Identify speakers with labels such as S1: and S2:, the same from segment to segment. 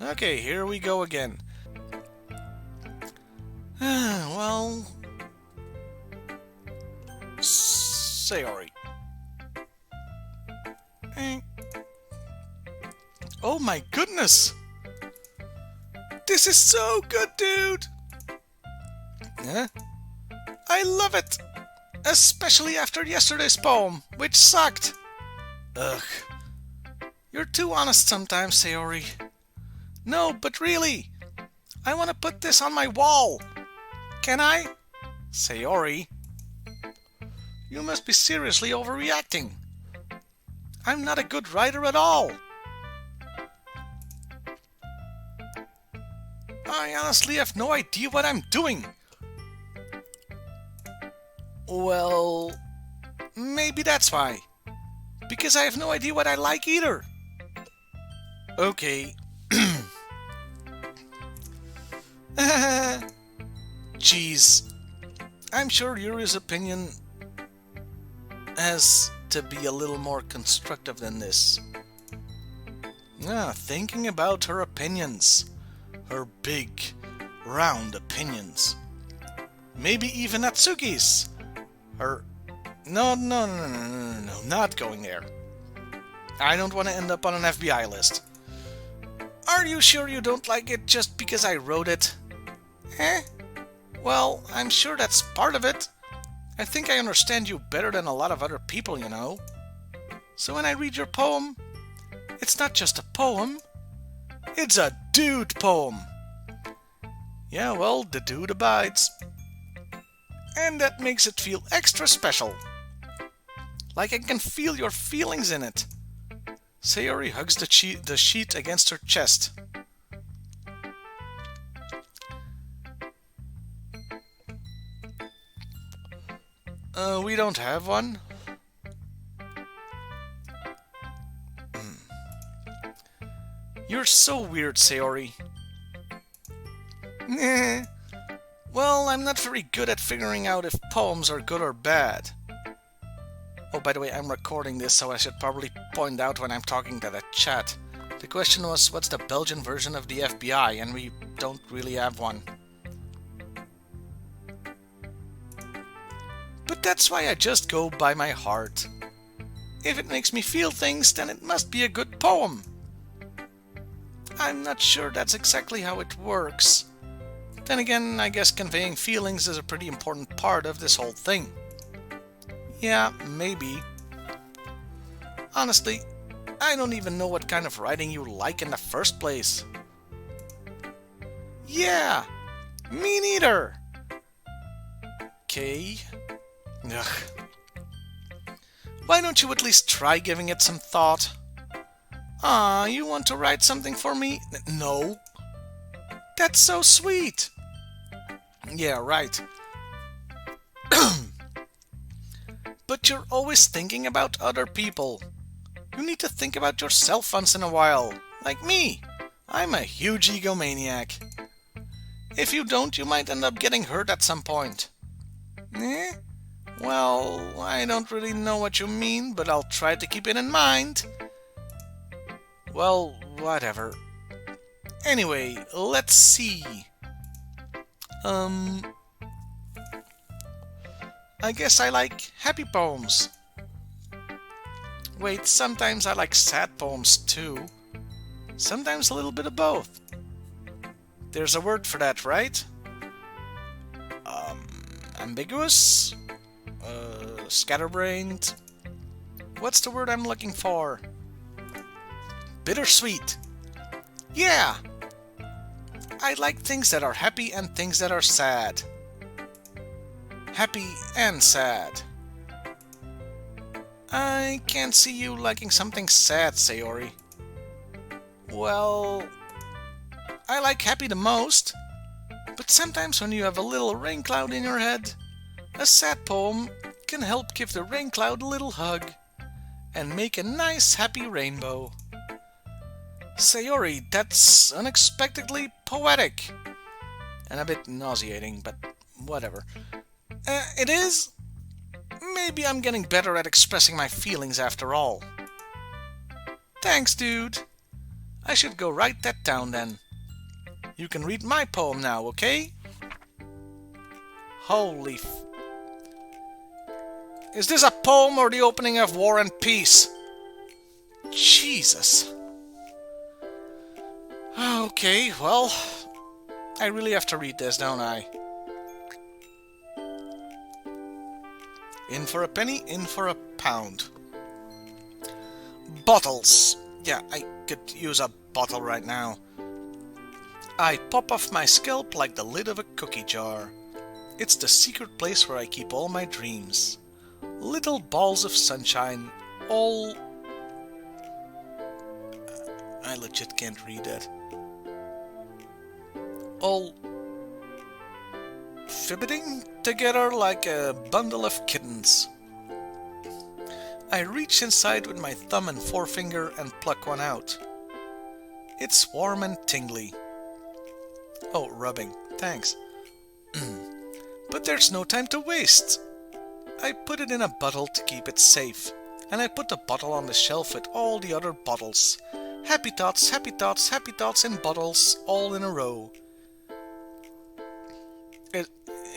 S1: Okay, here we go again. Well... Sayori. Oh my goodness! This is so good, dude! Huh? I love it! Especially after yesterday's poem, which sucked! Ugh. You're too honest sometimes, Sayori. No, but really, I want to put this on my wall. Can I? Sayori, you must be seriously overreacting. I'm not a good writer at all. I honestly have no idea what I'm doing. Well, maybe that's why. Because I have no idea what I like either. Okay. Jeez. I'm sure Yuri's opinion has to be a little more constructive than this. Thinking about her opinions. Her big, round opinions. Maybe even Natsuki's. Her... No, not going there. I don't want to end up on an FBI list. Are you sure you don't like it just because I wrote it? Well, I'm sure that's part of it. I think I understand you better than a lot of other people, you know. So when I read your poem, it's not just a poem, it's a dude poem. Yeah, well, the dude abides. And that makes it feel extra special. Like I can feel your feelings in it. Sayori hugs the sheet against her chest. We don't have one. You're so weird, Sayori. Well, I'm not very good at figuring out if poems are good or bad. Oh, by the way, I'm recording this, so I should probably point out when I'm talking to the chat. The question was, what's the Belgian version of the FBI? And we don't really have one. But that's why I just go by my heart. If it makes me feel things, then it must be a good poem. I'm not sure that's exactly how it works. Then again, I guess conveying feelings is a pretty important part of this whole thing. Yeah, maybe. Honestly, I don't even know what kind of writing you like in the first place. Yeah, me neither. Okay. Ugh. Why don't you at least try giving it some thought? You want to write something for me? No. That's so sweet. Yeah, right. But you're always thinking about other people. You need to think about yourself once in a while. Like me. I'm a huge egomaniac. If you don't, you might end up getting hurt at some point. Well, I don't really know what you mean, but I'll try to keep it in mind. Well, whatever. Anyway, let's see. I guess I like happy poems. Wait, sometimes I like sad poems too. Sometimes a little bit of both. There's a word for that, right? Ambiguous? Scatterbrained? What's the word I'm looking for? Bittersweet. Yeah! I like things that are happy and things that are sad. Happy and sad. I can't see you liking something sad, Sayori. Well, I like happy the most, but sometimes when you have a little rain cloud in your head, a sad poem can help give the rain cloud a little hug and make a nice happy rainbow. Sayori, that's unexpectedly poetic. And a bit nauseating, but whatever. It is? Maybe I'm getting better at expressing my feelings after all. Thanks, dude. I should go write that down then. You can read my poem now, okay? Holy f... Is this a poem or the opening of War and Peace? Jesus. Okay, well, I really have to read this, don't I? In for a penny, in for a pound. Bottles. Yeah, I could use a bottle right now. I pop off my scalp like the lid of a cookie jar. It's the secret place where I keep all my dreams. Little balls of sunshine, all... I legit can't read that. All... fibbiting together like a bundle of kittens. I reach inside with my thumb and forefinger and pluck one out. It's warm and tingly. Oh, rubbing. Thanks. But there's no time to waste. I put it in a bottle to keep it safe, and I put the bottle on the shelf with all the other bottles. Happy thoughts, happy thoughts, happy thoughts in bottles, all in a row.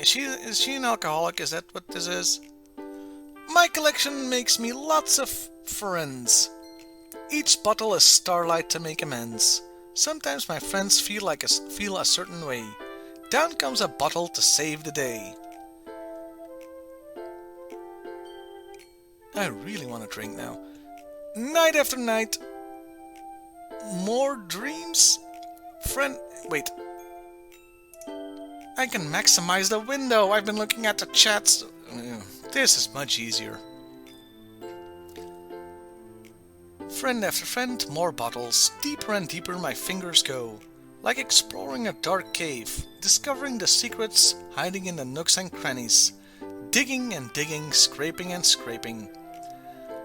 S1: Is she an alcoholic? Is that what this is? My collection makes me lots of friends. Each bottle is starlight to make amends. Sometimes my friends feel a certain way. Down comes a bottle to save the day. I really want to drink now. Night after night. More dreams? Wait. I can maximize the window. I've been looking at the chats. This is much easier. Friend after friend, more bottles. Deeper and deeper my fingers go. Like exploring a dark cave, discovering the secrets hiding in the nooks and crannies. Digging and digging, scraping and scraping.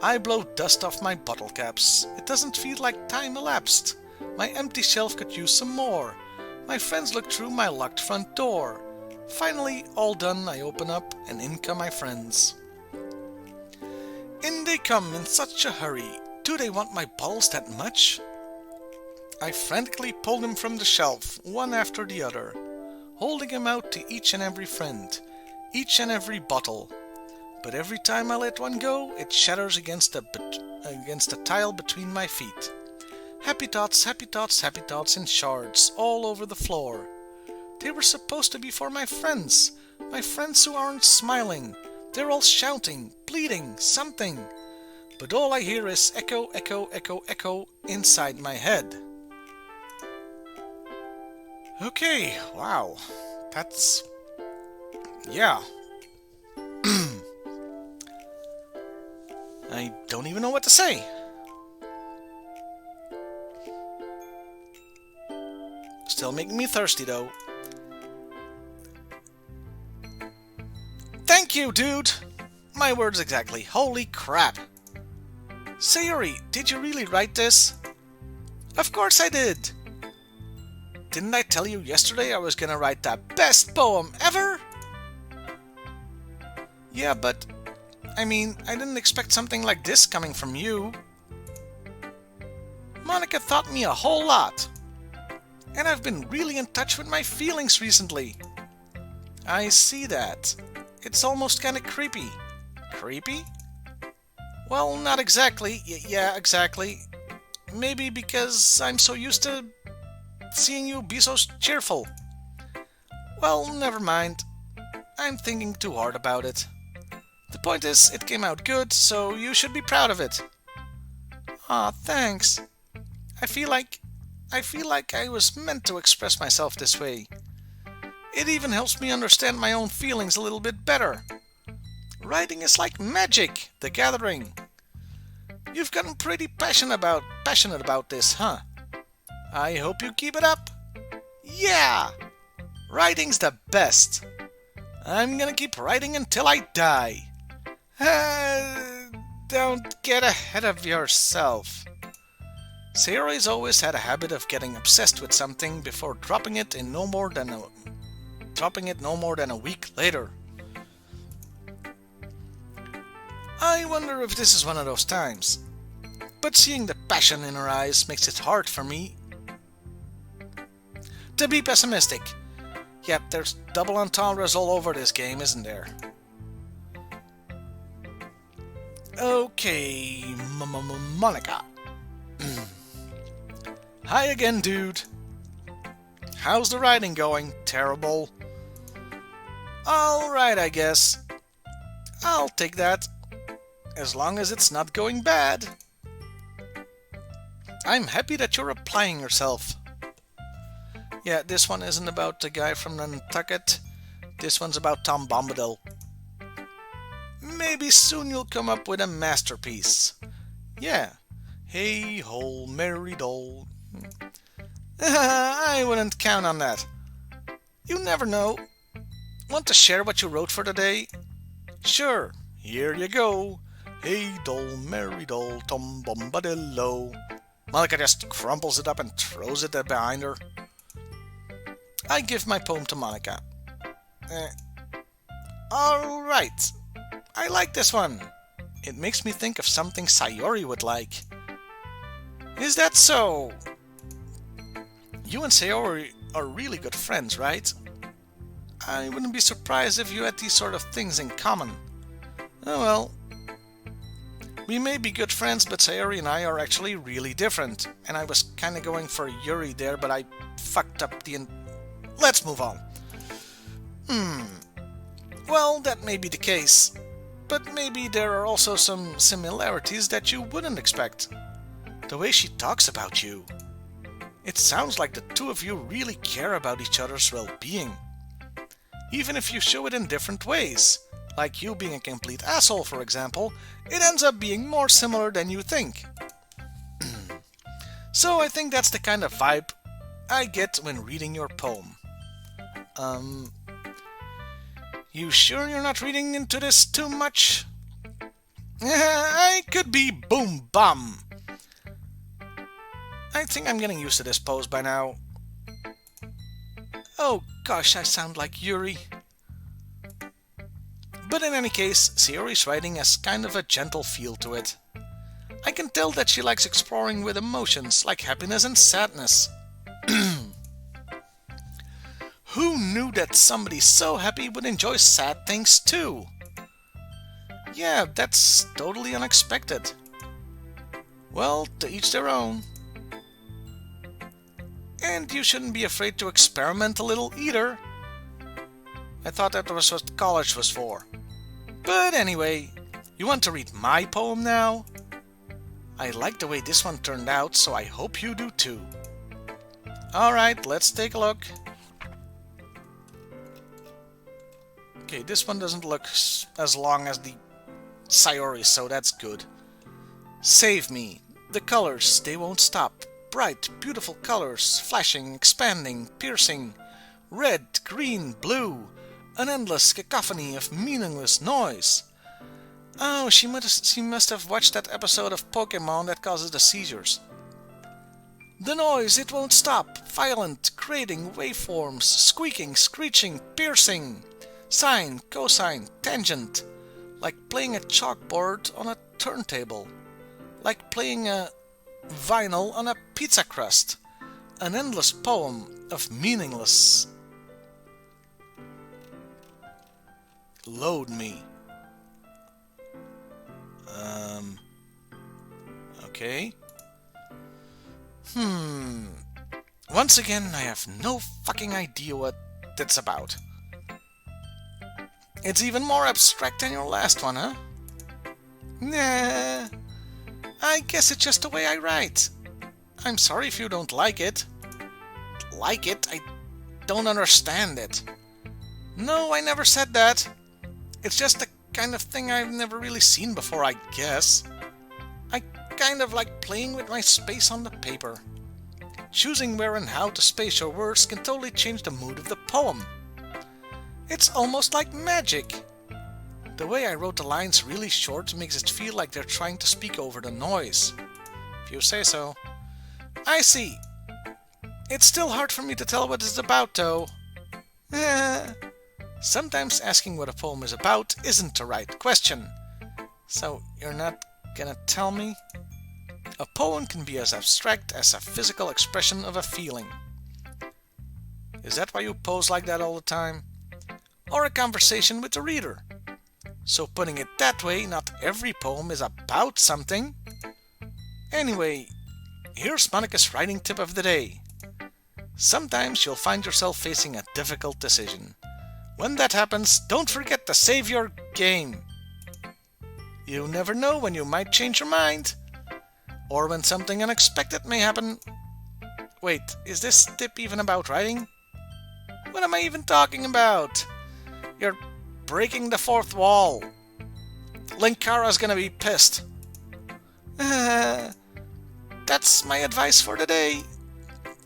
S1: I blow dust off my bottle caps. It doesn't feel like time elapsed. My empty shelf could use some more. My friends look through my locked front door. Finally, all done, I open up, and in come my friends. In they come in such a hurry. Do they want my bottles that much? I frantically pull them from the shelf, one after the other, holding them out to each and every friend, each and every bottle. But every time I let one go, it shatters against the tile between my feet. Happy thoughts, happy thoughts, happy thoughts in shards all over the floor. They were supposed to be for my friends who aren't smiling. They're all shouting, pleading, something. But all I hear is echo, echo, echo, echo inside my head. Okay, wow. That's... yeah. I don't even know what to say. Still making me thirsty though. Thank you, dude! My words exactly. Holy crap. Sayori, did you really write this? Of course I did! Didn't I tell you yesterday I was gonna write the best poem ever? Yeah, but... I mean, I didn't expect something like this coming from you. Monica taught me a whole lot. And I've been really in touch with my feelings recently. I see that. It's almost kinda creepy. Creepy? Well, not exactly. Yeah, exactly. Maybe because I'm so used to seeing you be so cheerful. Well, never mind. I'm thinking too hard about it. The point is, it came out good, so you should be proud of it. Aw, thanks. I feel like I was meant to express myself this way. It even helps me understand my own feelings a little bit better. Writing is like magic, the gathering. You've gotten pretty passionate about this, huh? I hope you keep it up. Yeah! Writing's the best. I'm gonna keep writing until I die. Don't get ahead of yourself. Sayori's always had a habit of getting obsessed with something before dropping it no more than a week later. I wonder if this is one of those times. but seeing the passion in her eyes makes it hard for me to be pessimistic. Yet there's double entendres all over this game, isn't there? Okay, Monica. Hi again, dude. How's the writing going? Terrible. Alright, I guess. I'll take that. As long as it's not going bad. I'm happy that you're applying yourself. Yeah, this one isn't about the guy from Nantucket. This one's about Tom Bombadil. Maybe soon you'll come up with a masterpiece. Yeah. Hey ho, merry doll. I wouldn't count on that. You never know. Want to share what you wrote for the day? Sure, here you go. Hey doll, merry doll, Tom Bombadillo. Monica just crumples it up and throws it behind her. I give my poem to Monica. Alright. I like this one. It makes me think of something Sayori would like. Is that so? You and Sayori are really good friends, right? I wouldn't be surprised if you had these sort of things in common. Oh well. We may be good friends, but Sayori and I are actually really different. And I was kinda going for Yuri there, but I fucked up the... Let's move on. Well, that may be the case. But maybe there are also some similarities that you wouldn't expect. The way she talks about you. It sounds like the two of you really care about each other's well-being. Even if you show it in different ways. Like you being a complete asshole, for example, it ends up being more similar than you think. So I think that's the kind of vibe I get when reading your poem. You sure you're not reading into this too much? I could be boom bum. I think I'm getting used to this pose by now. Oh gosh, I sound like Yuri. But in any case, Sayori's writing has kind of a gentle feel to it. I can tell that she likes exploring with emotions like happiness and sadness. Who knew that somebody so happy would enjoy sad things too? Yeah, that's totally unexpected. Well, to each their own. And you shouldn't be afraid to experiment a little either. I thought that was what college was for. But anyway, you want to read my poem now? I like the way this one turned out, so I hope you do too. Alright, let's take a look. Okay, this one doesn't look as long as the Sayori, so that's good. Save me. The colors, they won't stop. Bright, beautiful colors, flashing, expanding, piercing. Red, green, blue. An endless cacophony of meaningless noise. Oh, she must have watched that episode of Pokemon that causes the seizures. The noise, it won't stop. Violent, grating waveforms, squeaking, screeching, piercing. Sine, cosine, tangent. Like playing a chalkboard on a turntable. Like playing a vinyl on a pizza crust. An endless poem of meaningless. Load me. Okay. Once again, I have no fucking idea what that's about. It's even more abstract than your last one, huh? Nah. I guess it's just the way I write. I'm sorry if you don't like it. Like it? I don't understand it. No, I never said that. It's just the kind of thing I've never really seen before, I guess. I kind of like playing with my space on the paper. Choosing where and how to space your words can totally change the mood of the poem. It's almost like magic. The way I wrote the lines really short makes it feel like they're trying to speak over the noise. If you say so. I see. It's still hard for me to tell what it's about, though. Sometimes asking what a poem is about isn't the right question. So, you're not gonna tell me? A poem can be as abstract as a physical expression of a feeling. Is that why you pose like that all the time? Or a conversation with the reader? So putting it that way, not every poem is about something. Anyway, here's Monica's writing tip of the day. Sometimes you'll find yourself facing a difficult decision. When that happens, don't forget to save your game. You never know when you might change your mind. Or when something unexpected may happen. Wait, is this tip even about writing? What am I even talking about? You're breaking the fourth wall. Linkara's gonna be pissed. That's my advice for the day.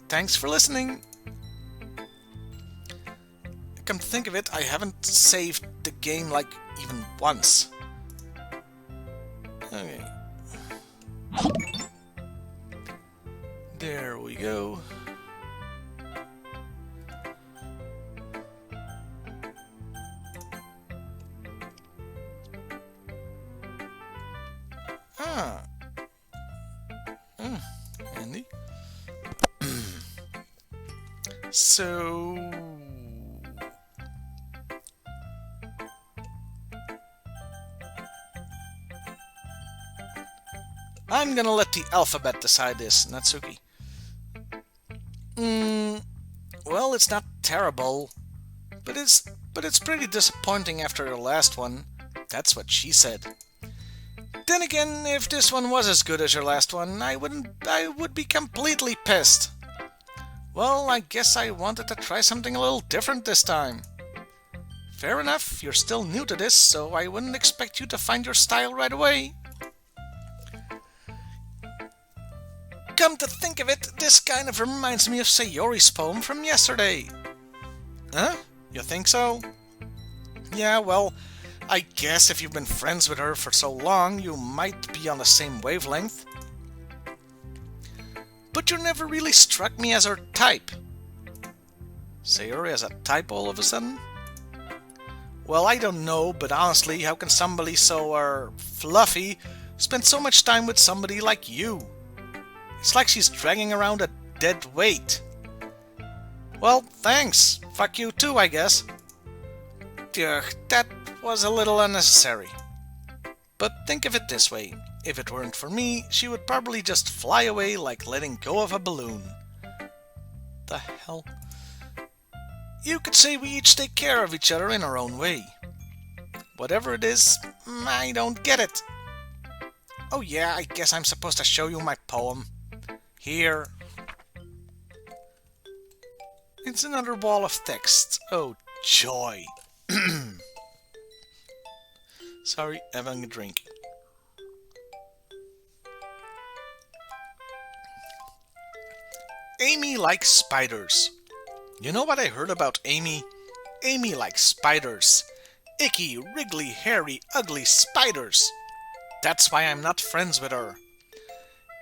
S1: Thanks for listening. Come to think of it, I haven't saved the game like even once. Okay. There we go. Handy. So I'm gonna let the alphabet decide this, Natsuki. Well, it's not terrible, but it's pretty disappointing after the last one. That's what she said. Then again, if this one was as good as your last one, I would be completely pissed. Well, I guess I wanted to try something a little different this time. Fair enough, you're still new to this, so I wouldn't expect you to find your style right away. Come to think of it, this kind of reminds me of Sayori's poem from yesterday. Huh? You think so? Yeah, well, I guess if you've been friends with her for so long, you might be on the same wavelength. But you never really struck me as her type. Sayori has a type all of a sudden? Well, I don't know, but honestly, how can somebody so, fluffy spend so much time with somebody like you? It's like she's dragging around a dead weight. Well, thanks. Fuck you too, I guess. Ugh, that was a little unnecessary. But think of it this way. If it weren't for me, she would probably just fly away like letting go of a balloon. The hell? You could say we each take care of each other in our own way. Whatever it is, I don't get it. Oh yeah, I guess I'm supposed to show you my poem. Here. It's another wall of text. Oh, joy. Sorry, having a drink. Amy likes spiders. You know what I heard about Amy? Amy likes spiders. Icky, wriggly, hairy, ugly spiders. That's why I'm not friends with her.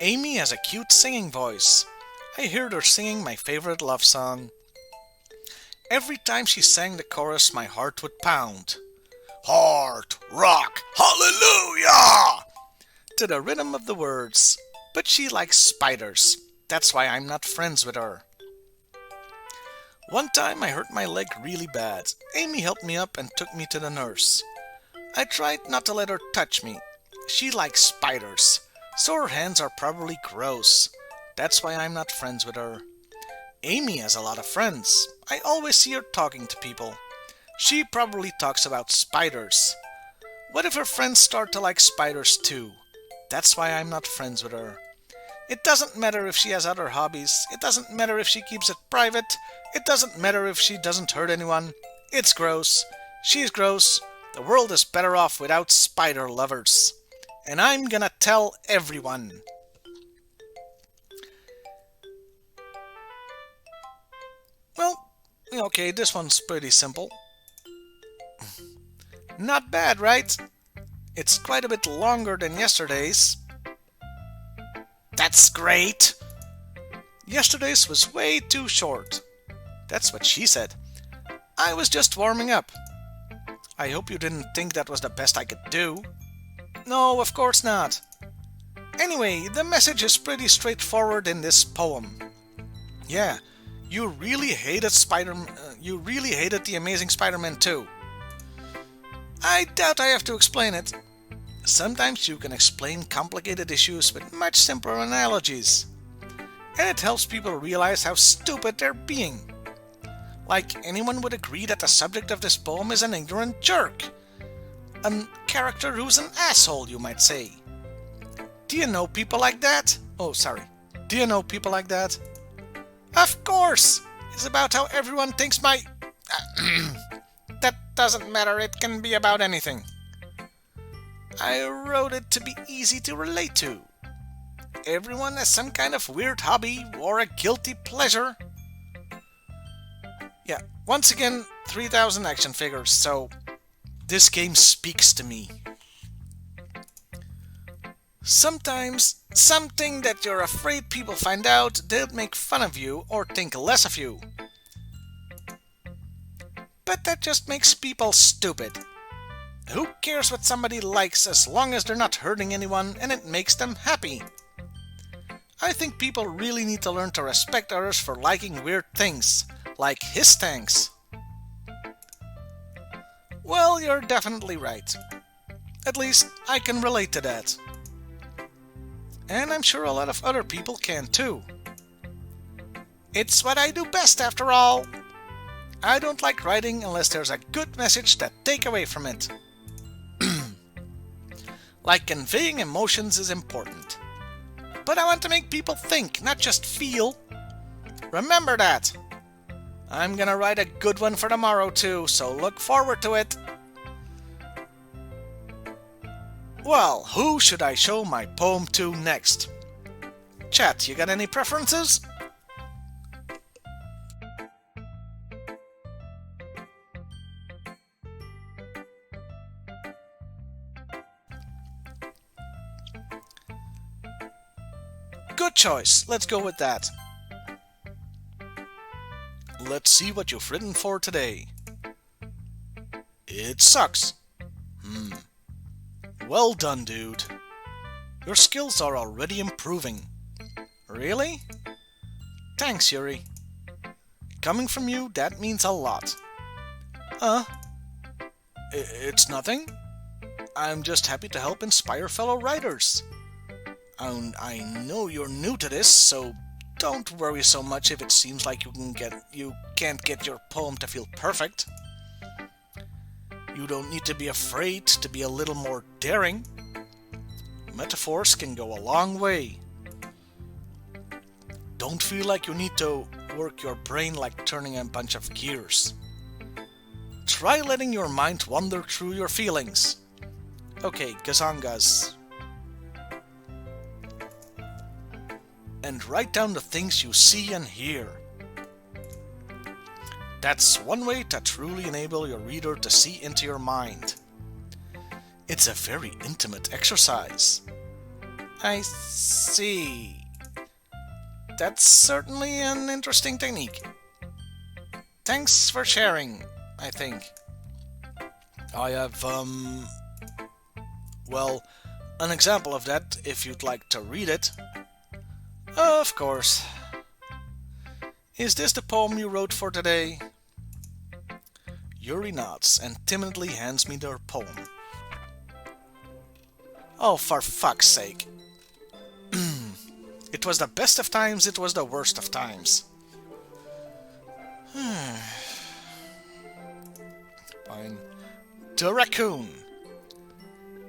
S1: Amy has a cute singing voice. I heard her singing my favorite love song. Every time she sang the chorus, my heart would pound. Heart, rock, hallelujah! To the rhythm of the words. But she likes spiders. That's why I'm not friends with her. One time I hurt my leg really bad. Amy helped me up and took me to the nurse. I tried not to let her touch me. She likes spiders, so her hands are probably gross. That's why I'm not friends with her. Amy has a lot of friends. I always see her talking to people. She probably talks about spiders. What if her friends start to like spiders too? That's why I'm not friends with her. It doesn't matter if she has other hobbies. It doesn't matter if she keeps it private. It doesn't matter if she doesn't hurt anyone. It's gross. She's gross. The world is better off without spider lovers. And I'm gonna tell everyone. Well, okay, this one's pretty simple. Not bad, right? It's quite a bit longer than yesterday's. That's great! Yesterday's was way too short. That's what she said. I was just warming up. I hope you didn't think that was the best I could do. No, of course not. Anyway, the message is pretty straightforward in this poem. Yeah, you really hated the Amazing Spider-Man 2. I doubt I have to explain it. Sometimes you can explain complicated issues with much simpler analogies. And it helps people realize how stupid they're being. Like, anyone would agree that the subject of this poem is an ignorant jerk. A character who's an asshole, you might say. Do you know people like that? Oh, sorry. Do you know people like that? Of course! It's about how everyone thinks my... That doesn't matter, it can be about anything. I wrote it to be easy to relate to. Everyone has some kind of weird hobby or a guilty pleasure. Yeah, once again, 3,000 action figures, so this game speaks to me. Sometimes, something that you're afraid people find out, they'll make fun of you or think less of you. But that just makes people stupid. Who cares what somebody likes as long as they're not hurting anyone and it makes them happy? I think people really need to learn to respect others for liking weird things, like his tanks. Well, you're definitely right. At least I can relate to that. And I'm sure a lot of other people can too. It's what I do best after all. I don't like writing unless there's a good message to take away from it. Like conveying emotions is important. But I want to make people think, not just feel. Remember that. I'm gonna write a good one for tomorrow too, so look forward to it. Well, who should I show my poem to next? Chat, you got any preferences? Good choice, let's go with that. Let's see what you've written for today. It sucks. Well done, dude. Your skills are already improving. Really? Thanks, Yuri. Coming from you, that means a lot. It's nothing. I'm just happy to help inspire fellow writers. I know you're new to this, so don't worry so much if it seems like you can't get your poem to feel perfect. You don't need to be afraid to be a little more daring. Metaphors can go a long way. Don't feel like you need to work your brain like turning a bunch of gears. Try letting your mind wander through your feelings. Okay, gazangas. And write down the things you see and hear. That's one way to truly enable your reader to see into your mind. It's a very intimate exercise. I see. That's certainly an interesting technique. Thanks for sharing, I think. I have, well, an example of that if you'd like to read it. Of course. Is this the poem you wrote for today? Yuri nods and timidly hands me their poem. Oh, for fuck's sake. It was the best of times, it was the worst of times. Fine. The raccoon.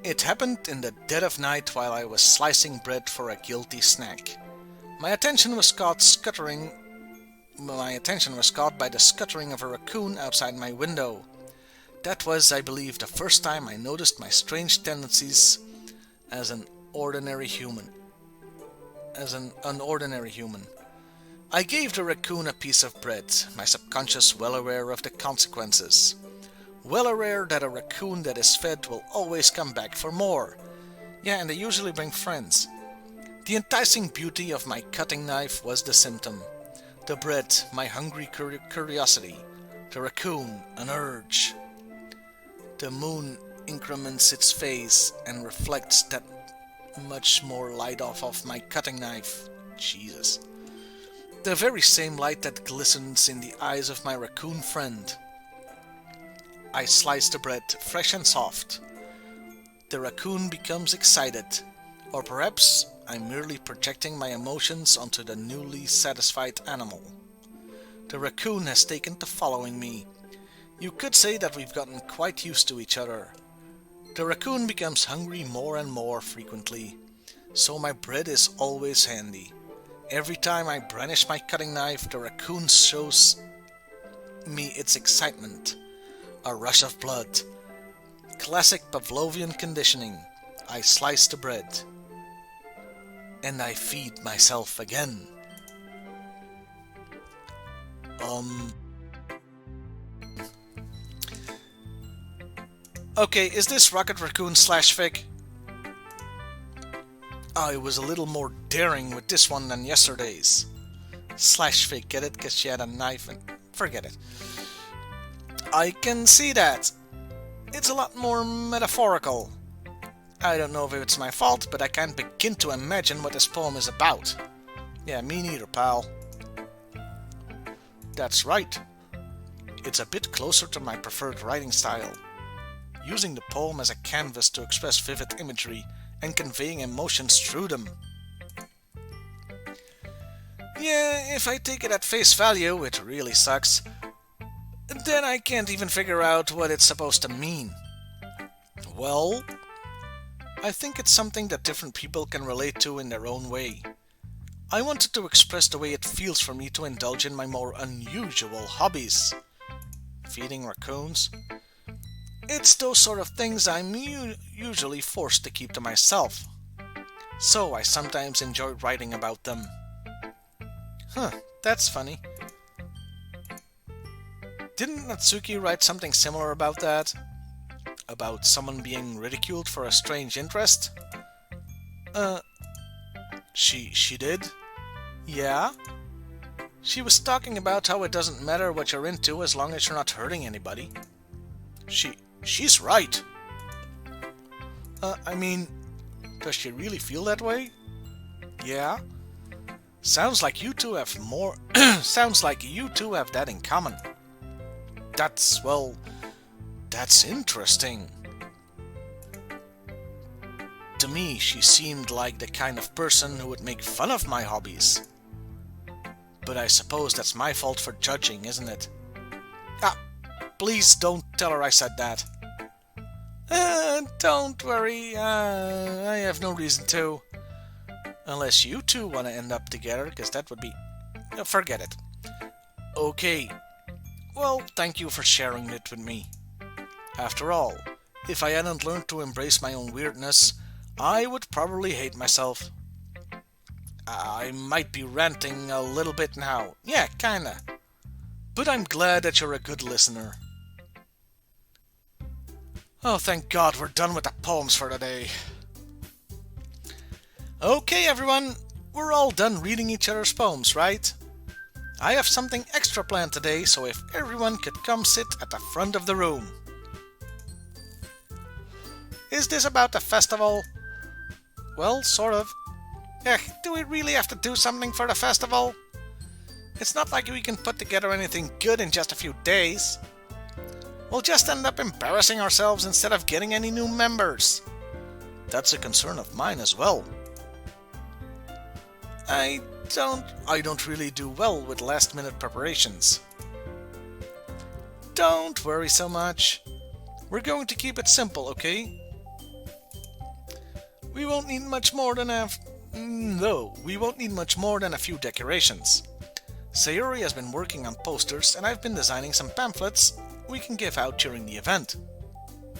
S1: It happened in the dead of night while I was slicing bread for a guilty snack. My attention was caught by the scuttering of a raccoon outside my window. That was, I believe, the first time I noticed my strange tendencies as an ordinary human. I gave the raccoon a piece of bread, my subconscious well aware of the consequences. Well aware that a raccoon that is fed will always come back for more. Yeah, and they usually bring friends. The enticing beauty of my cutting knife was the symptom. The bread, my hungry curiosity. The raccoon, an urge. The moon increments its phase and reflects that much more light off of my cutting knife. Jesus. The very same light that glistens in the eyes of my raccoon friend. I slice the bread, fresh and soft. The raccoon becomes excited, or perhaps I'm merely projecting my emotions onto the newly satisfied animal. The raccoon has taken to following me. You could say that we've gotten quite used to each other. The raccoon becomes hungry more and more frequently, so my bread is always handy. Every time I brandish my cutting knife, the raccoon shows me its excitement. A rush of blood. Classic Pavlovian conditioning. I slice the bread. And I feed myself again. Okay, is this Rocket Raccoon slash Fig? I was a little more daring with this one than yesterday's. Slash Fig, get it? Because she had a knife and... forget it. I can see that. It's a lot more metaphorical. I don't know if it's my fault, but I can't begin to imagine what this poem is about. Yeah, me neither, pal. That's right. It's a bit closer to my preferred writing style. Using the poem as a canvas to express vivid imagery and conveying emotions through them. Yeah, if I take it at face value, it really sucks. Then I can't even figure out what it's supposed to mean. Well, I think it's something that different people can relate to in their own way. I wanted to express the way it feels for me to indulge in my more unusual hobbies. Feeding raccoons. It's those sort of things I'm usually forced to keep to myself. So I sometimes enjoy writing about them. Huh, that's funny. Didn't Natsuki write something similar about that? About someone being ridiculed for a strange interest? She did? Yeah? She was talking about how it doesn't matter what you're into as long as you're not hurting anybody. She's right. I mean, does she really feel that way? Yeah? Sounds like you two have more... sounds like you two have that in common. That's interesting. To me, she seemed like the kind of person who would make fun of my hobbies. But I suppose that's my fault for judging, isn't it? Ah, please don't tell her I said that. Don't worry, I have no reason to. Unless you two want to end up together, because that would be... forget it. Okay. Well, thank you for sharing it with me. After all, if I hadn't learned to embrace my own weirdness, I would probably hate myself. I might be ranting a little bit now. Yeah, kinda. But I'm glad that you're a good listener. Oh, thank God we're done with the poems for today. Okay, everyone. We're all done reading each other's poems, right? I have something extra planned today, so if everyone could come sit at the front of the room. Is this about the festival? Well, sort of. Do we really have to do something for the festival? It's not like we can put together anything good in just a few days. We'll just end up embarrassing ourselves instead of getting any new members. That's a concern of mine as well. I don't really do well with last-minute preparations. Don't worry so much. We're going to keep it simple, okay? We won't need much more than a few decorations. Sayori has been working on posters and I've been designing some pamphlets we can give out during the event.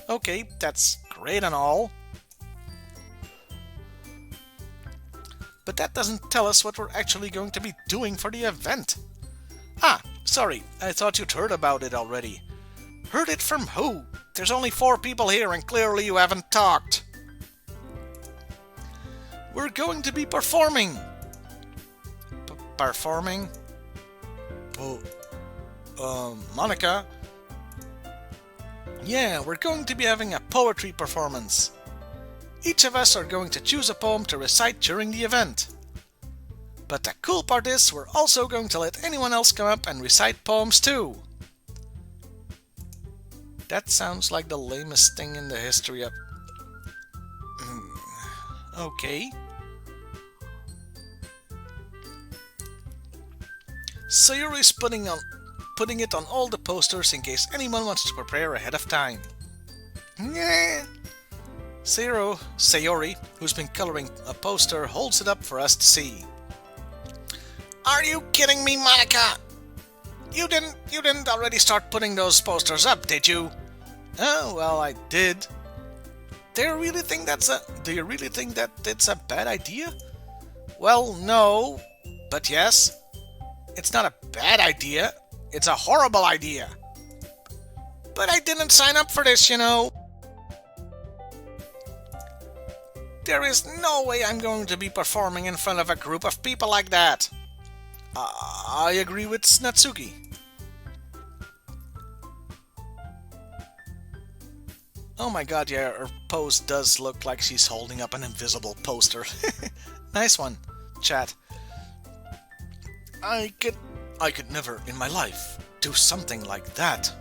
S1: Okay, that's great and all. But that doesn't tell us what we're actually going to be doing for the event. Ah, sorry, I thought you'd heard about it already. Heard it from who? There's only 4 people here and clearly you haven't talked. We're going to be performing. Performing? Monica? Yeah, we're going to be having a poetry performance. Each of us are going to choose a poem to recite during the event. But the cool part is we're also going to let anyone else come up and recite poems too. That sounds like the lamest thing in the history of... Okay. Sayori's putting it on all the posters in case anyone wants to prepare ahead of time. Yeah. Sayori, who's been coloring a poster, holds it up for us to see. Are you kidding me, Monica? You didn't already start putting those posters up, did you? Oh, well, I did. Do you really think that it's a bad idea? Well, no, but yes. It's not a bad idea. It's a horrible idea. But I didn't sign up for this, you know. There is no way I'm going to be performing in front of a group of people like that. I agree with Natsuki. Oh my god, yeah, her pose does look like she's holding up an invisible poster. Nice one, chat. I could never in my life do something like that.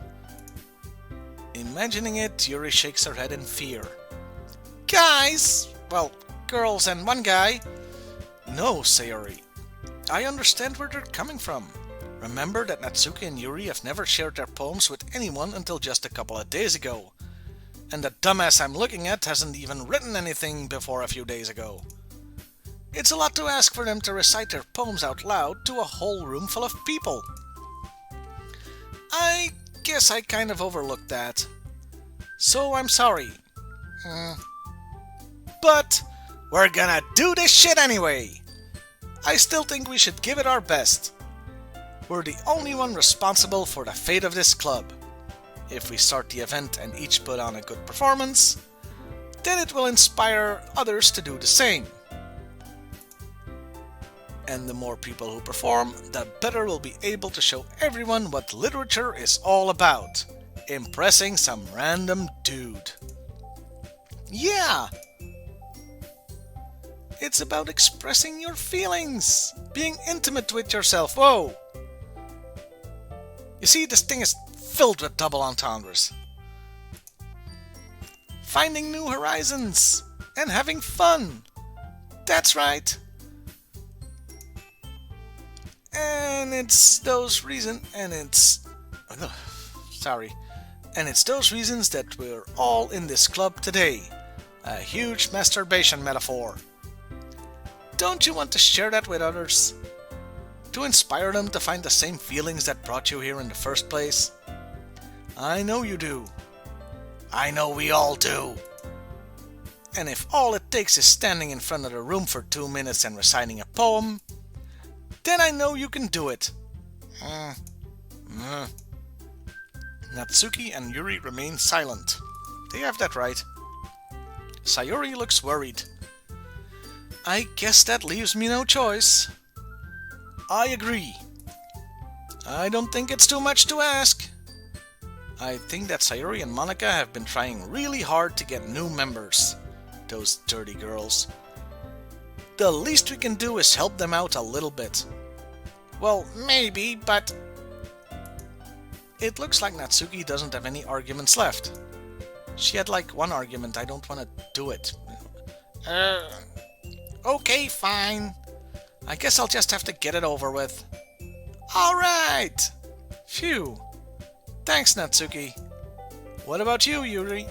S1: Imagining it, Yuri shakes her head in fear. Guys! Well, girls and one guy. No, Sayori. I understand where they're coming from. Remember that Natsuki and Yuri have never shared their poems with anyone until just a couple of days ago. And the dumbass I'm looking at hasn't even written anything before a few days ago. It's a lot to ask for them to recite their poems out loud to a whole room full of people. I guess I kind of overlooked that. So I'm sorry. But we're gonna do this shit anyway. I still think we should give it our best. We're the only one responsible for the fate of this club. If we start the event and each put on a good performance, then it will inspire others to do the same. And the more people who perform, the better we'll be able to show everyone what literature is all about. Impressing some random dude. Yeah! It's about expressing your feelings, being intimate with yourself. Whoa! You see, this thing is filled with double entendres. Finding new horizons and having fun. That's right. And it's those reasons that we're all in this club today. A huge masturbation metaphor. Don't you want to share that with others? To inspire them to find the same feelings that brought you here in the first place? I know you do. I know we all do. And if all it takes is standing in front of the room for 2 minutes and reciting a poem, then I know you can do it. Natsuki and Yuri remain silent. They have that right. Sayori looks worried. I guess that leaves me no choice. I agree. I don't think it's too much to ask. I think that Sayori and Monica have been trying really hard to get new members. Those dirty girls. The least we can do is help them out a little bit. Well, maybe, but... It looks like Natsuki doesn't have any arguments left. She had like one argument, I don't want to do it. Okay, fine. I guess I'll just have to get it over with. Alright! Phew. Thanks, Natsuki. What about you, Yuri?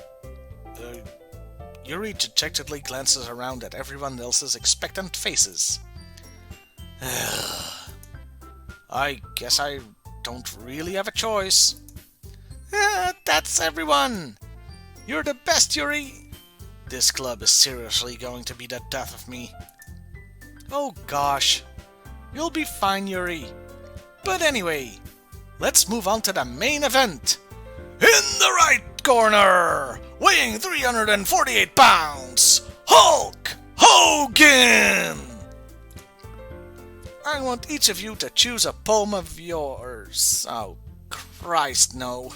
S1: Yuri dejectedly glances around at everyone else's expectant faces. I guess I don't really have a choice. That's everyone! You're the best, Yuri! This club is seriously going to be the death of me. Oh gosh. You'll be fine, Yuri. But anyway, let's move on to the main event. In the right corner, weighing 348 pounds, Hulk Hogan! I want each of you to choose a poem of yours. Oh, Christ, no.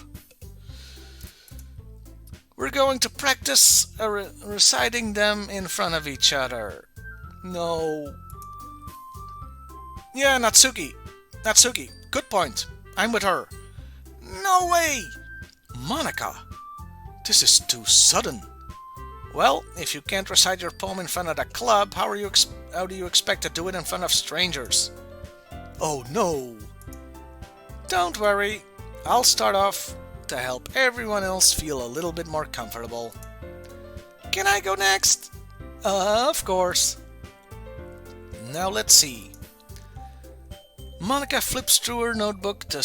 S1: We're going to practice reciting them in front of each other. No. Yeah, Natsuki. Natsuki, good point. I'm with her. No way! Monica, this is too sudden. Well, if you can't recite your poem in front of the club, how do you expect to do it in front of strangers? Oh no! Don't worry, I'll start off to help everyone else feel a little bit more comfortable. Can I go next? Of course. Now let's see. Monica flips through her notebook to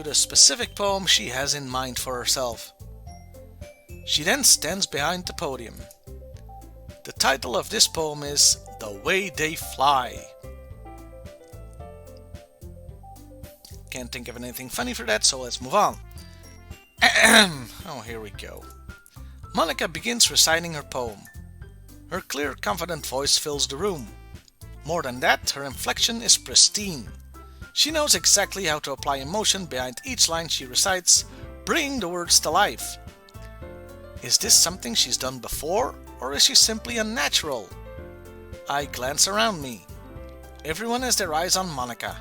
S1: the specific poem she has in mind for herself. She then stands behind the podium. The title of this poem is The Way They Fly. Can't think of anything funny for that, so let's move on. Oh, here we go. Monica begins reciting her poem. Her clear, confident voice fills the room. More than that, her inflection is pristine. She knows exactly how to apply emotion behind each line she recites, bringing the words to life. Is this something she's done before, or is she simply a natural? I glance around me. Everyone has their eyes on Monica.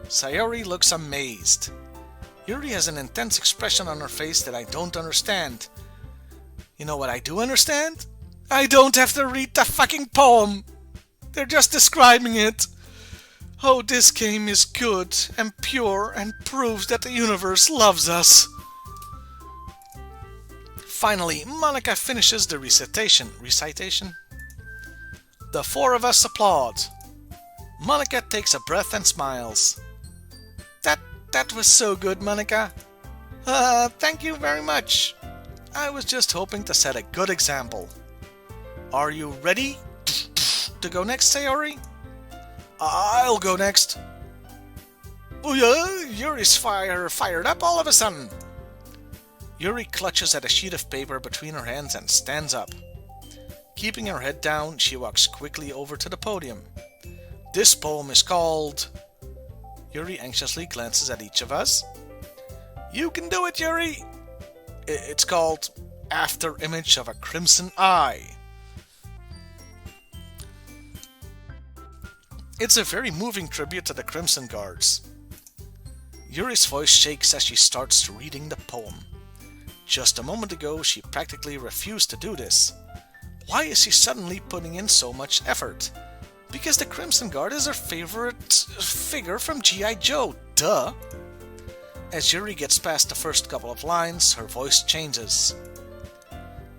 S1: Sayori looks amazed. Yuri has an intense expression on her face that I don't understand. You know what I do understand? I don't have to read the fucking poem. They're just describing it. Oh, this game is good and pure and proves that the universe loves us. Finally, Monica finishes the recitation. The four of us applaud. Monica takes a breath and smiles. That was so good, Monica. Thank you very much. I was just hoping to set a good example. Are you ready to go next, Sayori? I'll go next. Oh yeah, Yuri's fired up all of a sudden. Yuri clutches at a sheet of paper between her hands and stands up. Keeping her head down, she walks quickly over to the podium. This poem is called... Yuri anxiously glances at each of us. You can do it, Yuri! It's called After Image of a Crimson Eye. It's a very moving tribute to the Crimson Guards. Yuri's voice shakes as she starts reading the poem. Just a moment ago, she practically refused to do this. Why is she suddenly putting in so much effort? Because the Crimson Guard is her favorite figure from G.I. Joe, duh! As Yuri gets past the first couple of lines, her voice changes.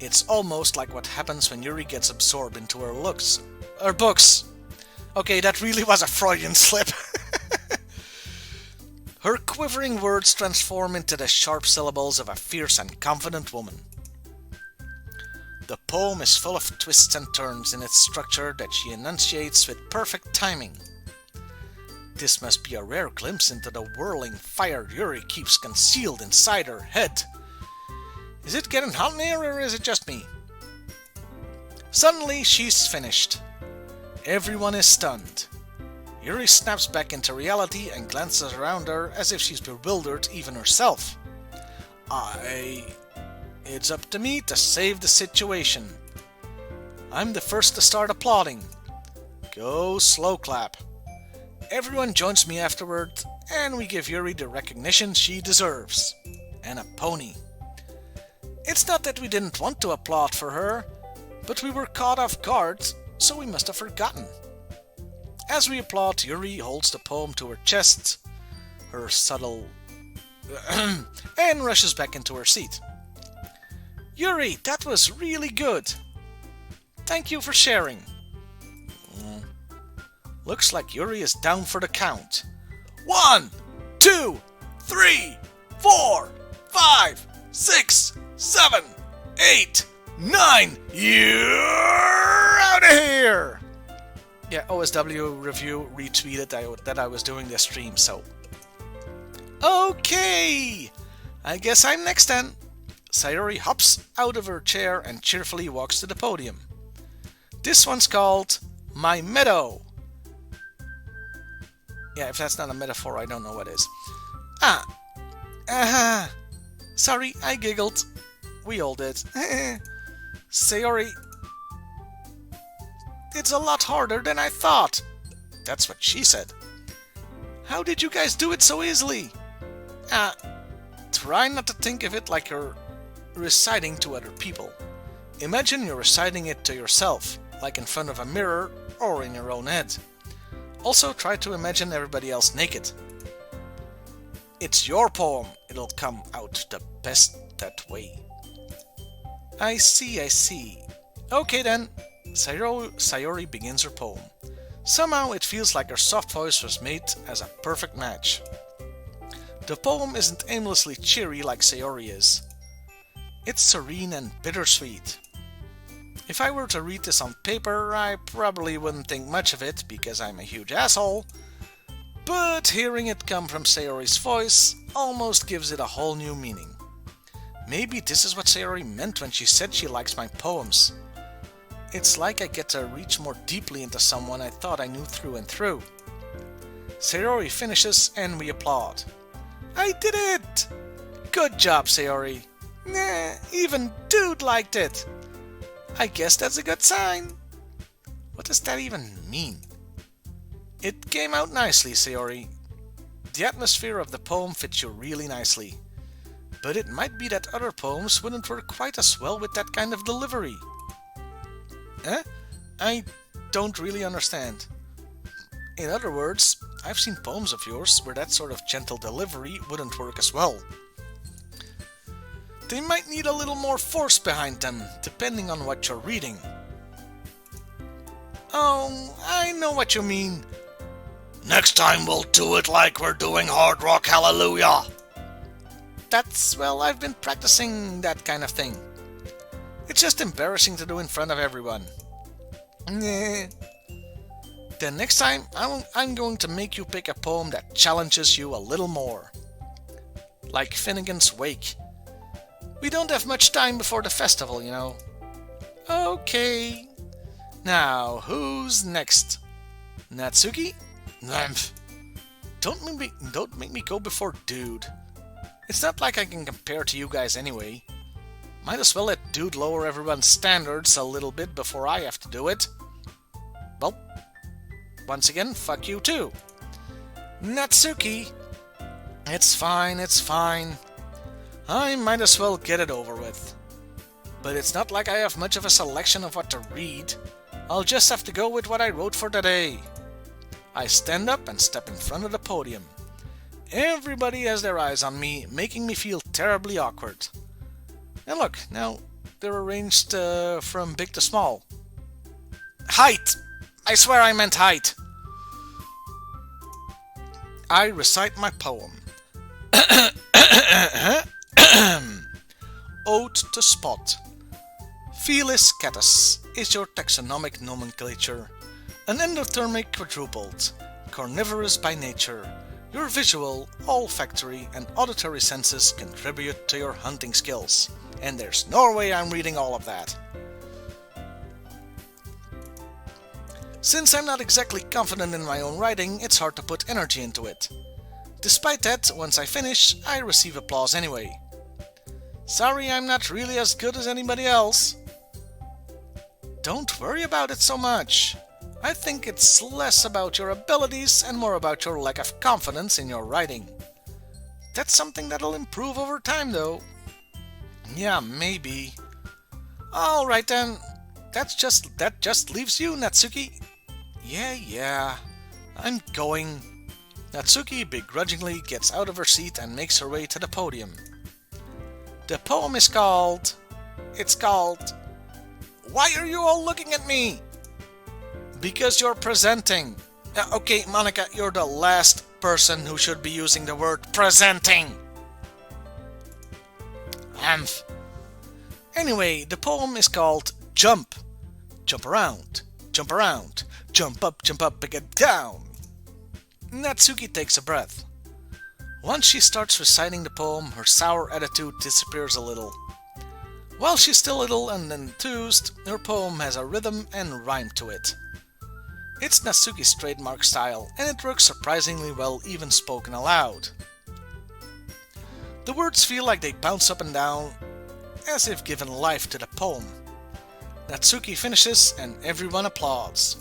S1: It's almost like what happens when Yuri gets absorbed into her books. Okay, that really was a Freudian slip. Her quivering words transform into the sharp syllables of a fierce and confident woman. The poem is full of twists and turns in its structure that she enunciates with perfect timing. This must be a rare glimpse into the whirling fire Yuri keeps concealed inside her head. Is it getting hot in here, or is it just me? Suddenly, she's finished. Everyone is stunned. Yuri snaps back into reality and glances around her as if she's bewildered even herself. It's up to me to save the situation. I'm the first to start applauding. Go slow clap. Everyone joins me afterward, and we give Yuri the recognition she deserves. And a pony. It's not that we didn't want to applaud for her, but we were caught off guard, so we must have forgotten. As we applaud, Yuri holds the poem to her chest, her subtle... and rushes back into her seat. Yuri, that was really good. Thank you for sharing. Looks like Yuri is down for the count. 1, 2, 3, 4, 5, 6, 7, 8, 9. You're out of here! Yeah, OSW Review retweeted that I was doing this stream, so... Okay! I guess I'm next then. Sayori hops out of her chair and cheerfully walks to the podium. This one's called My Meadow. Yeah, if that's not a metaphor, I don't know what is. Sorry, I giggled. we all did. Sayori, it's a lot harder than I thought. That's what she said. How did you guys do it so easily? Try not to think of it like you're reciting to other people. Imagine you're reciting it to yourself, like in front of a mirror or in your own head. Also, try to imagine everybody else naked. It's your poem. It'll come out the best that way. I see. Okay then. Sayori begins her poem. Somehow it feels like her soft voice was made as a perfect match. The poem isn't aimlessly cheery like Sayori is. It's serene and bittersweet. If I were to read this on paper, I probably wouldn't think much of it because I'm a huge asshole, but hearing it come from Sayori's voice almost gives it a whole new meaning. Maybe this is what Sayori meant when she said she likes my poems. It's like I get to reach more deeply into someone I thought I knew through and through. Sayori finishes and we applaud. I did it! Good job, Sayori. Nah, even Dude liked it. I guess that's a good sign. What does that even mean? It came out nicely, Sayori. The atmosphere of the poem fits you really nicely. But it might be that other poems wouldn't work quite as well with that kind of delivery. I don't really understand. In other words, I've seen poems of yours where that sort of gentle delivery wouldn't work as well. They might need a little more force behind them, depending on what you're reading. Oh, I know what you mean. Next time we'll do it like we're doing Hard Rock Hallelujah. I've been practicing that kind of thing. It's just embarrassing to do in front of everyone. Nah. Then next time, I'm going to make you pick a poem that challenges you a little more. Like Finnegan's Wake. We don't have much time before the festival, you know. Okay. Now, who's next? Natsuki? Don't make me go before Dude. It's not like I can compare to you guys anyway. Might as well let Dude lower everyone's standards a little bit before I have to do it. Well, once again, fuck you too. Natsuki! It's fine. I might as well get it over with. But it's not like I have much of a selection of what to read. I'll just have to go with what I wrote for today. I stand up and step in front of the podium. Everybody has their eyes on me, making me feel terribly awkward. And look, now they're arranged from big to small. Height! I swear I meant height. I recite my poem. Ode to Spot. Felis catus is your taxonomic nomenclature. An endothermic quadrupled, carnivorous by nature. Your visual, olfactory and auditory senses contribute to your hunting skills. And there's no way I'm reading all of that. Since I'm not exactly confident in my own writing, it's hard to put energy into it. Despite that, once I finish, I receive applause anyway. Sorry, I'm not really as good as anybody else. Don't worry about it so much. I think it's less about your abilities and more about your lack of confidence in your writing. That's something that'll improve over time, though. Yeah, maybe. Alright then. That just leaves you, Natsuki. Yeah. I'm going. Natsuki begrudgingly gets out of her seat and makes her way to the podium. The poem is called... Why are you all looking at me? Because you're presenting. Okay, Monica, you're the last person who should be using the word presenting. Anyway, the poem is called Jump. Jump around, jump around, jump up, and get down. Natsuki takes a breath. Once she starts reciting the poem, her sour attitude disappears a little. While she's still a little and enthused, her poem has a rhythm and rhyme to it. It's Natsuki's trademark style, and it works surprisingly well even spoken aloud. The words feel like they bounce up and down as if giving life to the poem. Natsuki finishes and everyone applauds.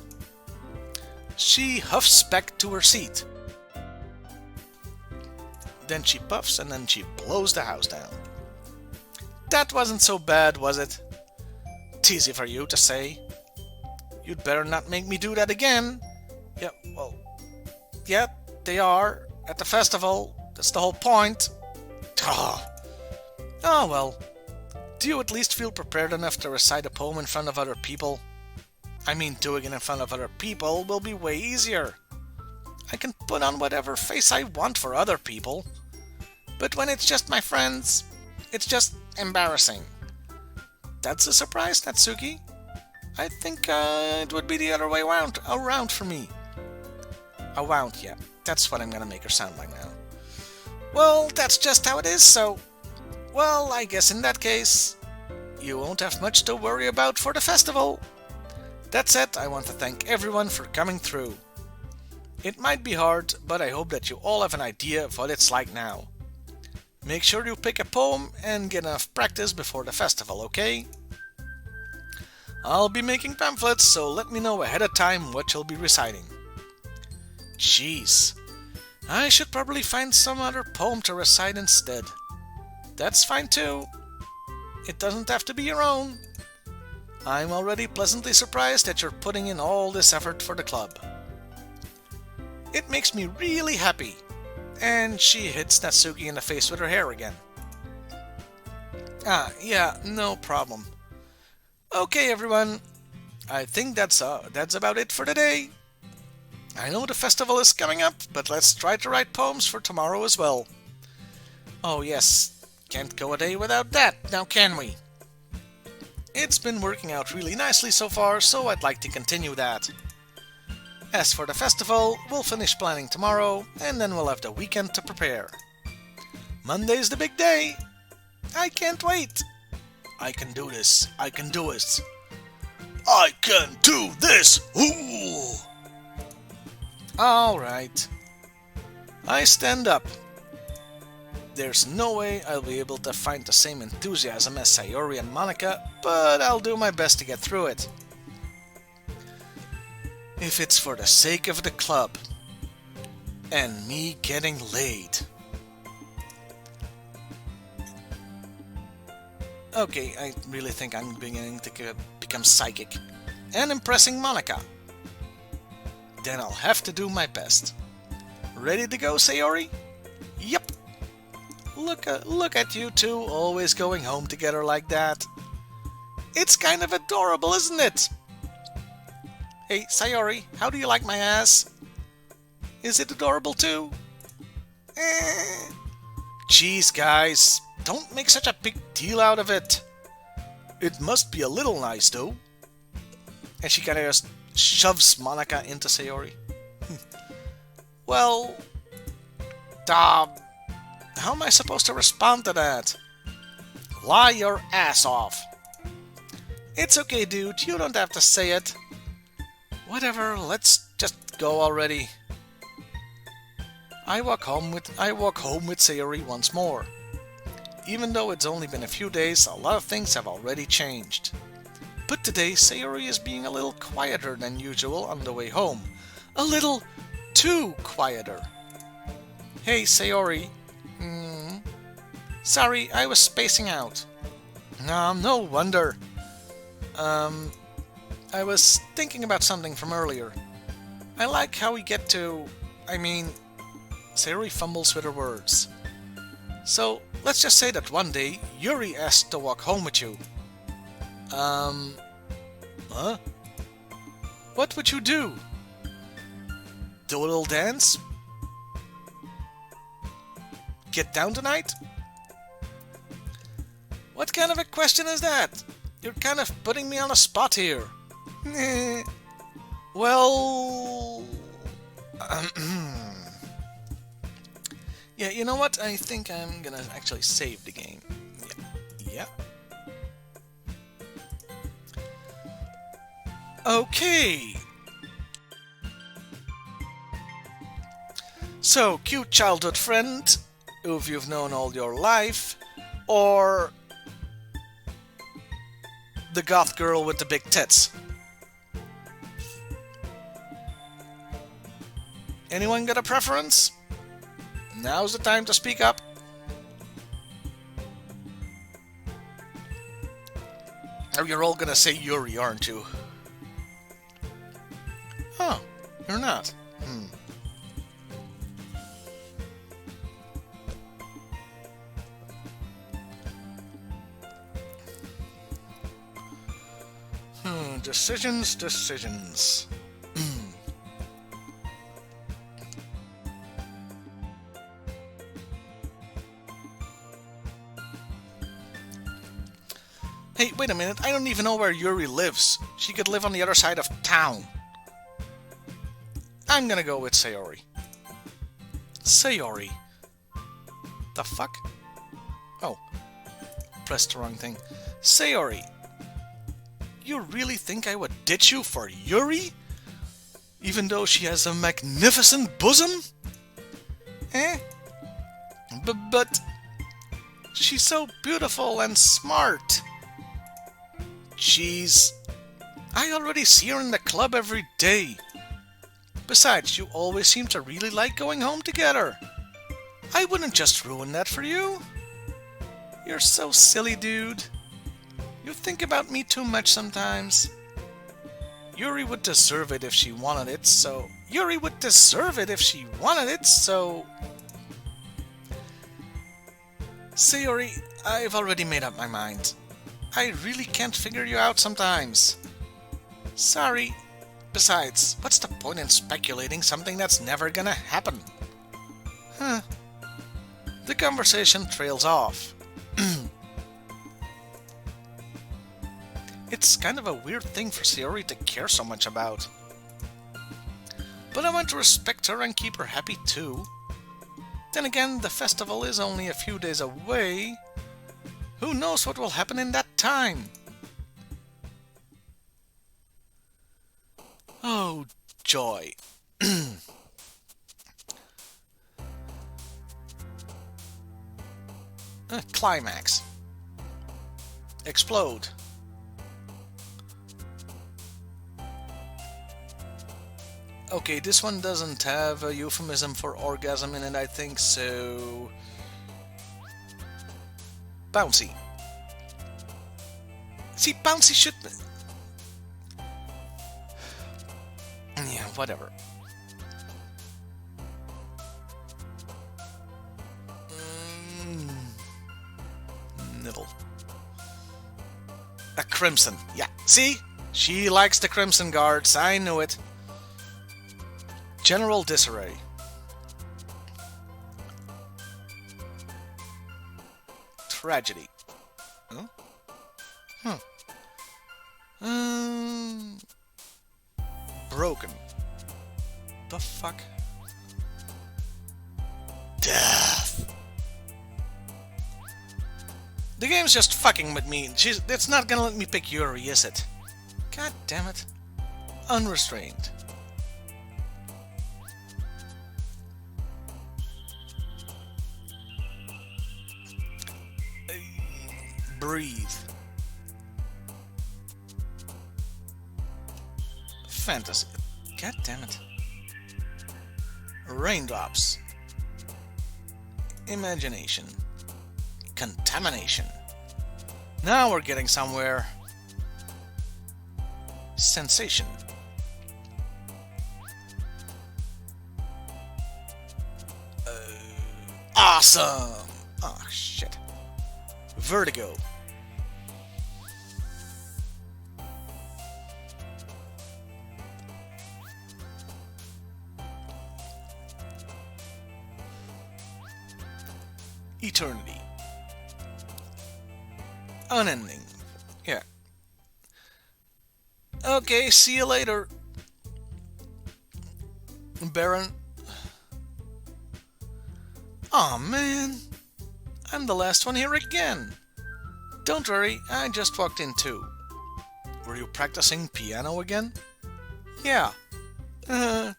S1: She huffs back to her seat. Then she puffs and then she blows the house down. That wasn't so bad, was it? It's easy for you to say. You'd better not make me do that again. Yeah, well, yeah, they are. At the festival. That's the whole point. Oh well. Do you at least feel prepared enough to recite a poem in front of other people? I mean, doing it in front of other people will be way easier. I can put on whatever face I want for other people. But when it's just my friends, it's just embarrassing. That's a surprise, Natsuki. I think it would be the other way around for me. Around, yeah. That's what I'm gonna make her sound like now. Well, that's just how it is, so... Well, I guess in that case, you won't have much to worry about for the festival. That said, I want to thank everyone for coming through. It might be hard, but I hope that you all have an idea of what it's like now. Make sure you pick a poem and get enough practice before the festival, okay? I'll be making pamphlets, so let me know ahead of time what you'll be reciting. Jeez, I should probably find some other poem to recite instead. That's fine too. It doesn't have to be your own. I'm already pleasantly surprised that you're putting in all this effort for the club. It makes me really happy. And she hits Natsuki in the face with her hair again. Yeah, no problem. Okay, everyone. I think that's about it for today. I know the festival is coming up, but let's try to write poems for tomorrow as well. Oh yes, can't go a day without that, now can we? It's been working out really nicely so far, so I'd like to continue that. As for the festival, we'll finish planning tomorrow, and then we'll have the weekend to prepare. Monday's the big day! I can't wait! I can do this, I can do it! I can do this! Ooh! Alright. I stand up. There's no way I'll be able to find the same enthusiasm as Sayori and Monica, but I'll do my best to get through it. If it's for the sake of the club and me getting laid. Okay, I really think I'm beginning to become psychic and impressing Monica. Then I'll have to do my best. Ready to go, Sayori? Yep. Look at you two always going home together like that. It's kind of adorable, isn't it? Hey, Sayori, how do you like my ass? Is it adorable too? Jeez, guys, don't make such a big deal out of it. It must be a little nice, though. And she kind of just shoves Monica into Sayori. Well, how am I supposed to respond to that? Lie your ass off. It's okay, dude, you don't have to say it. Whatever, let's just go already. I walk home with Sayori once more. Even though it's only been a few days, a lot of things have already changed. But today, Sayori is being a little quieter than usual on the way home. A little too quieter. Hey, Sayori. Sorry, I was spacing out. No wonder. I was thinking about something from earlier. I like how we get to... Sayori fumbles with her words. So, let's just say that one day, Yuri asked to walk home with you. Huh? What would you do? Do a little dance? Get down tonight? What kind of a question is that? You're kind of putting me on the spot here. Well... yeah, you know what? I think I'm gonna actually save the game. Yeah. Okay. So, cute childhood friend, who you've known all your life, or the goth girl with the big tits. Anyone got a preference? Now's the time to speak up. Oh, you're all gonna say Yuri, aren't you? Oh, you're not. Decisions. Hey, wait a minute. I don't even know where Yuri lives. She could live on the other side of town. I'm gonna go with Sayori. Sayori. The fuck? Oh. Pressed the wrong thing. Sayori. You really think I would ditch you for Yuri? Even though she has a magnificent bosom? But she's so beautiful and smart. Jeez. I already see her in the club every day. Besides, you always seem to really like going home together. I wouldn't just ruin that for you. You're so silly, dude. You think about me too much sometimes. Yuri would deserve it if she wanted it, so... Yuri would deserve it if she wanted it, so... Sayori, I've already made up my mind. I really can't figure you out sometimes. Sorry. Besides, what's the point in speculating something that's never gonna happen? Huh. The conversation trails off. It's kind of a weird thing for Sayori to care so much about. But I want to respect her and keep her happy too. Then again, the festival is only a few days away. Who knows what will happen in that time? Oh, joy. Climax. Explode. Okay, this one doesn't have a euphemism for orgasm in it, I think, so... Bouncy. See, bouncy should... Yeah, whatever. Nibble. A crimson. Yeah, see? She likes the crimson guards, I knew it. General disarray. Tragedy. Huh? Broken. The fuck? Death. The game's just fucking with me. It's not gonna let me pick Yuri, is it? God damn it. Unrestrained. Breathe. Fantasy. God damn it. Raindrops. Imagination. Contamination. Now we're getting somewhere. Sensation. Awesome! Oh, shit. Vertigo. Eternity. Unending. Yeah. Okay, see you later, Baron. Aw, man. I'm the last one here again. Don't worry, I just walked in too. Were you practicing piano again? Yeah. You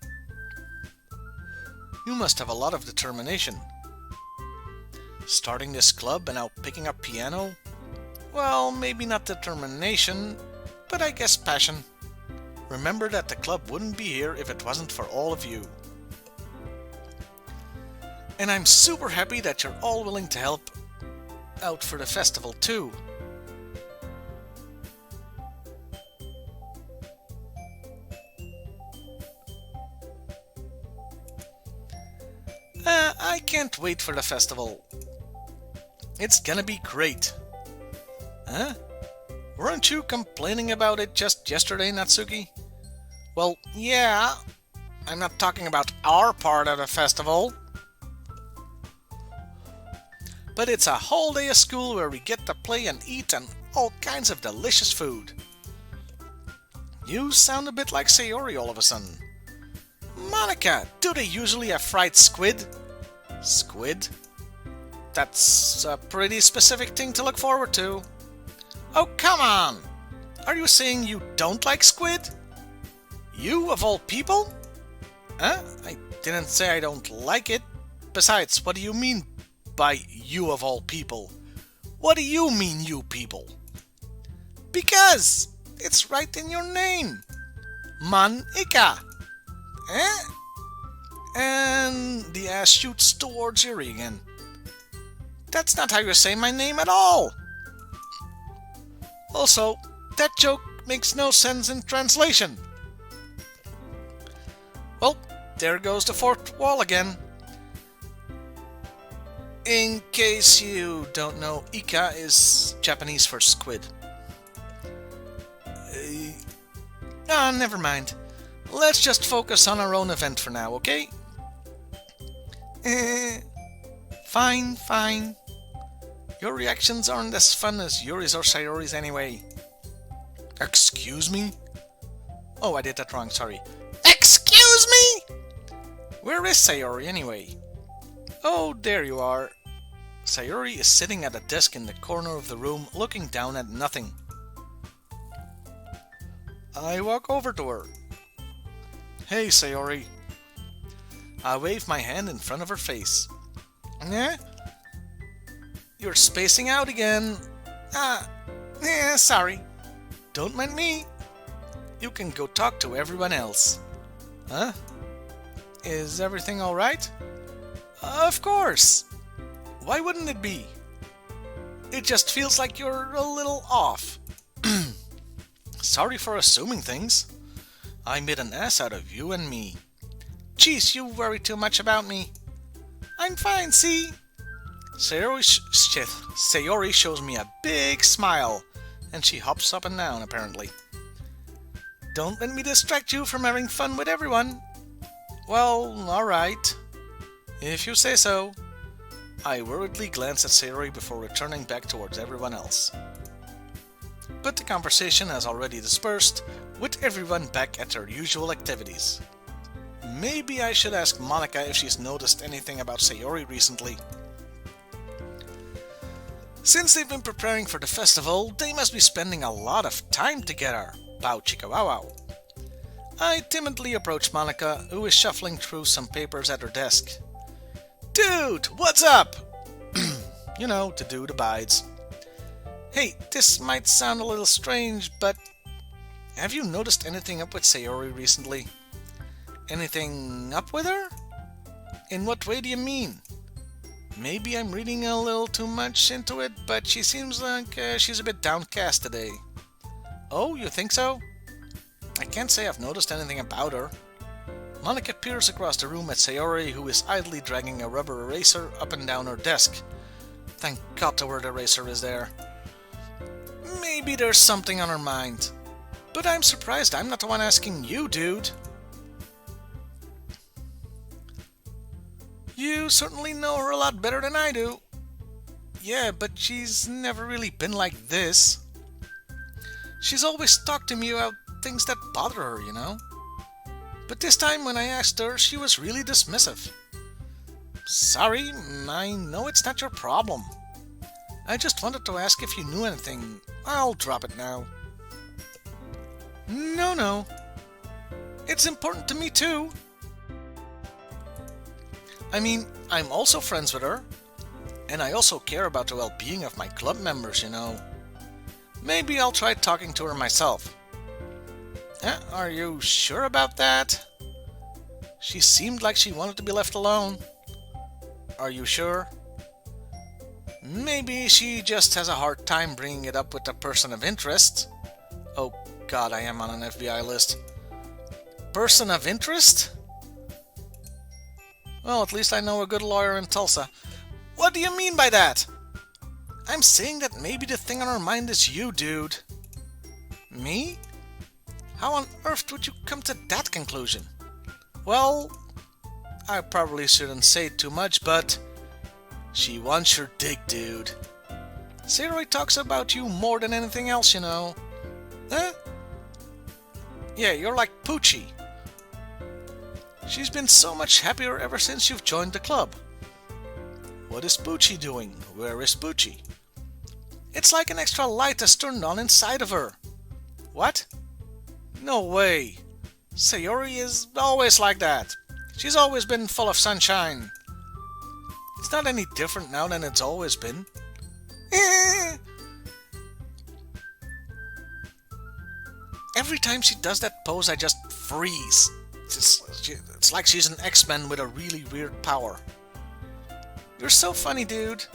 S1: must have a lot of determination. Starting this club and now picking up piano? Well, maybe not determination, but I guess passion. Remember that the club wouldn't be here if it wasn't for all of you. And I'm super happy that you're all willing to help out for the festival too. I can't wait for the festival. It's gonna be great. Huh? Weren't you complaining about it just yesterday, Natsuki? Well, yeah. I'm not talking about our part of the festival. But it's a whole day of school where we get to play and eat and all kinds of delicious food. You sound a bit like Sayori all of a sudden. Monica, do they usually have fried squid? Squid? That's a pretty specific thing to look forward to. Oh, come on! Are you saying you don't like squid? You, of all people? Huh? I didn't say I don't like it. Besides, what do you mean by you of all people? What do you mean, you people? Because it's right in your name. Man-ika. Eh? And the ass shoots towards Yuri again. That's not how you say my name at all. Also, that joke makes no sense in translation. Well, there goes the fourth wall again. In case you don't know, Ika is Japanese for squid. Never mind. Let's just focus on our own event for now, okay? Fine, fine. Your reactions aren't as fun as Yuri's or Sayori's anyway. Excuse me? Oh, I did that wrong, sorry. Excuse me? Where is Sayori anyway? Oh, there you are. Sayori is sitting at a desk in the corner of the room, looking down at nothing. I walk over to her. Hey, Sayori. I wave my hand in front of her face. Eh? You're spacing out again. Sorry. Don't mind me. You can go talk to everyone else. Huh? Is everything alright? Of course. Why wouldn't it be? It just feels like you're a little off. Sorry for assuming things. I made an ass out of you and me. Jeez, you worry too much about me. I'm fine, see? Sayori shows me a big smile, and she hops up and down, apparently. Don't let me distract you from having fun with everyone. Well, alright. If you say so. I worriedly glance at Sayori before returning back towards everyone else. But the conversation has already dispersed, with everyone back at their usual activities. Maybe I should ask Monica if she's noticed anything about Sayori recently. Since they've been preparing for the festival, they must be spending a lot of time together. Bow chicka wow wow. I timidly approach Monica, who is shuffling through some papers at her desk. Dude, what's up? You know, the dude abides. Hey, this might sound a little strange, but have you noticed anything up with Sayori recently? Anything up with her? In what way do you mean? Maybe I'm reading a little too much into it, but she seems like she's a bit downcast today. Oh, you think so? I can't say I've noticed anything about her. Monica peers across the room at Sayori, who is idly dragging a rubber eraser up and down her desk. Thank God the word eraser is there. Maybe there's something on her mind. But I'm surprised I'm not the one asking you, dude. You certainly know her a lot better than I do. Yeah, but she's never really been like this. She's always talked to me about things that bother her, you know? But this time when I asked her, she was really dismissive. Sorry, I know it's not your problem. I just wanted to ask if you knew anything. I'll drop it now. No. It's important to me too. I mean, I'm also friends with her. And I also care about the well-being of my club members, you know. Maybe I'll try talking to her myself. Are you sure about that? She seemed like she wanted to be left alone. Are you sure? Maybe she just has a hard time bringing it up with a person of interest. Oh god, I am on an FBI list. Person of interest? Well, at least I know a good lawyer in Tulsa. What do you mean by that? I'm saying that maybe the thing on her mind is you, dude. Me? How on earth would you come to that conclusion? Well, I probably shouldn't say too much, but she wants your dick, dude. Sayori talks about you more than anything else, you know. Huh? Yeah, you're like Poochie. She's been so much happier ever since you've joined the club. What is Poochie doing? Where is Poochie? It's like an extra light is turned on inside of her. What? No way. Sayori is always like that. She's always been full of sunshine. It's not any different now than it's always been. Every time she does that pose, I just freeze. It's like she's an X-Men with a really weird power. You're so funny, dude.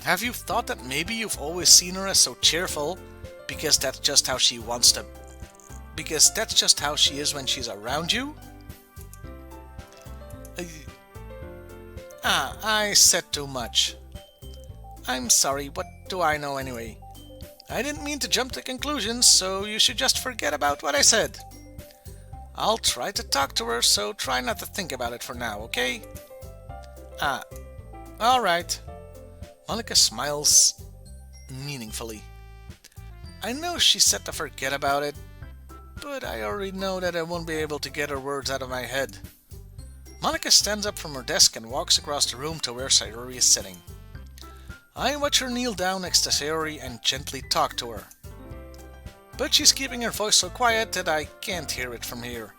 S1: Have you thought that maybe you've always seen her as so cheerful because that's just how she wants to... Because that's just how she is when she's around you? I said too much. I'm sorry, what do I know anyway? I didn't mean to jump to conclusions, so you should just forget about what I said. I'll try to talk to her, so try not to think about it for now, okay? Alright. Monica smiles meaningfully. I know she said to forget about it, but I already know that I won't be able to get her words out of my head. Monica stands up from her desk and walks across the room to where Sayori is sitting. I watch her kneel down next to Sayori and gently talk to her. But she's keeping her voice so quiet that I can't hear it from here.